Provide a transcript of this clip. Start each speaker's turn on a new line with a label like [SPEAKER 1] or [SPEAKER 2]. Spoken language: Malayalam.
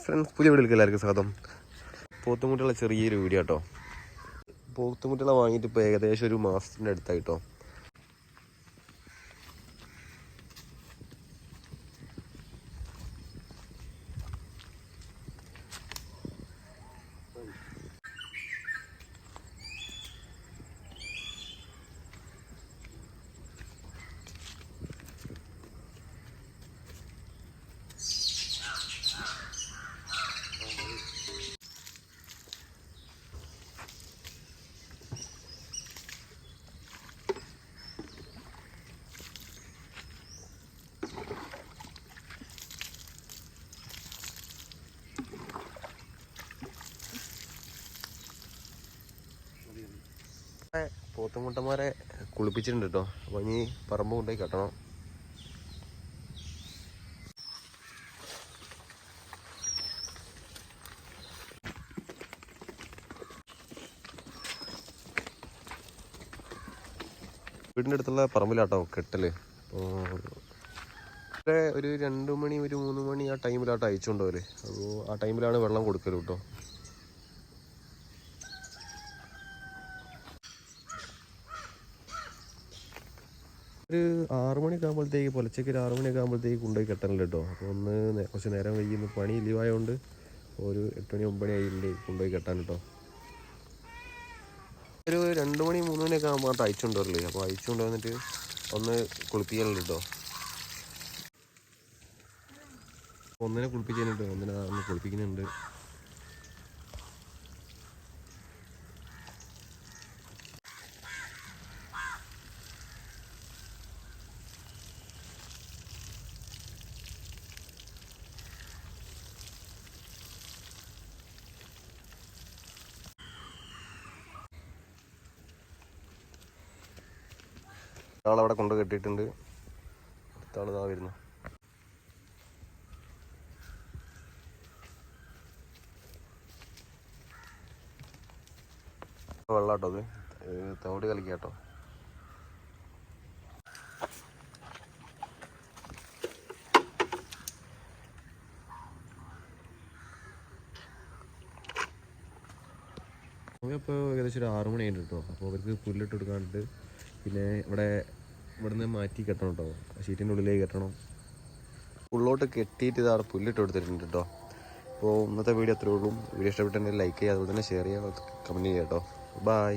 [SPEAKER 1] ഫ്രണ്ട്സ്, പുതിയ വീട്ടിലേക്ക് എല്ലാവർക്കും സ്വാഗതം. പോത്തുംകുട്ടികളെ ചെറിയൊരു വീഡിയോ കേട്ടോ. പോത്തുംകുട്ടികളെ വാങ്ങിയിട്ട് ഇപ്പോൾ ഏകദേശം ഒരു മാസത്തിൻ്റെ അടുത്തായിട്ടോ. പോത്തുംകുട്ടന്മാരെ കുളിപ്പിച്ചിട്ടുണ്ട് കേട്ടോ. അപ്പോൾ ഇനി പറമ്പ് കൊണ്ടുപോയി കെട്ടണം. വീടിൻ്റെ അടുത്തുള്ള പറമ്പിലാട്ടോ കെട്ടല്. ഒരു 2 മണി ഒരു 3 മണി ആ ടൈമിലാട്ടോ അയച്ചുകൊണ്ടുപോകല്. അപ്പോൾ ആ ടൈമിലാണ് വെള്ളം കൊടുക്കല് കേട്ടോ. ഒരു 6 മണിയൊക്കെ ആകുമ്പോഴത്തേക്ക്, പുലച്ചയ്ക്ക് ഒരു 6 മണിയൊക്കെ ആകുമ്പോഴത്തേക്ക് കൊണ്ടുപോയി കെട്ടണല്ലോ കേട്ടോ. അപ്പോൾ കുറച്ച് നേരം വൈകുന്നു, പണി ലീവായതുകൊണ്ട് ഒരു 8 മണി 9 മണി ആയിട്ടുണ്ട് കൊണ്ടുപോയി കെട്ടാൻ കേട്ടോ. ഒരു 2 മണി 3 മണിയൊക്കെ ആകുമ്പോൾ അത് അയച്ചുകൊണ്ട് വരില്ലേ. അപ്പോൾ അയച്ചുകൊണ്ട് വന്നിട്ട് ഒന്ന് കുളിപ്പിക്കലുണ്ട് കേട്ടോ. ഒന്നിനെ കുളിപ്പിക്കുന്നുണ്ട്, ഒന്നിനെ ഒന്ന് കുളിപ്പിക്കുന്നുണ്ട്. ആളവിടെ കൊണ്ട് കെട്ടിയിട്ടുണ്ട്. അടുത്താൾ ഇതാ വരുന്നു. വെള്ളാട്ടോ അത് തോടി കളിക്കാട്ടോ. ഇപ്പോൾ ഏകദേശം ഒരു 6 മണി ആയിട്ട് കേട്ടോ. അപ്പോൾ അവർക്ക് പുല്ലിട്ട് കൊടുക്കാണ്ട് പിന്നെ ഇവിടുന്ന് മാറ്റി കെട്ടണം കേട്ടോ. ഷീറ്റിൻ്റെ ഉള്ളിലേക്ക് കെട്ടണം. ഉള്ളോട്ട് കെട്ടിയിട്ട് ഇതാണ് പുല്ലിട്ട് കൊടുത്തിട്ടുണ്ട് കേട്ടോ. അപ്പോൾ ഇന്നത്തെ വീഡിയോ അത്രേ ഉള്ളൂ. വീഡിയോ ഇഷ്ടപ്പെട്ടെങ്കിൽ ലൈക്ക് ചെയ്യുക, അതുപോലെ തന്നെ ഷെയർ ചെയ്യുക, കമൻറ്റ് ചെയ്യുക കേട്ടോ. ബൈ.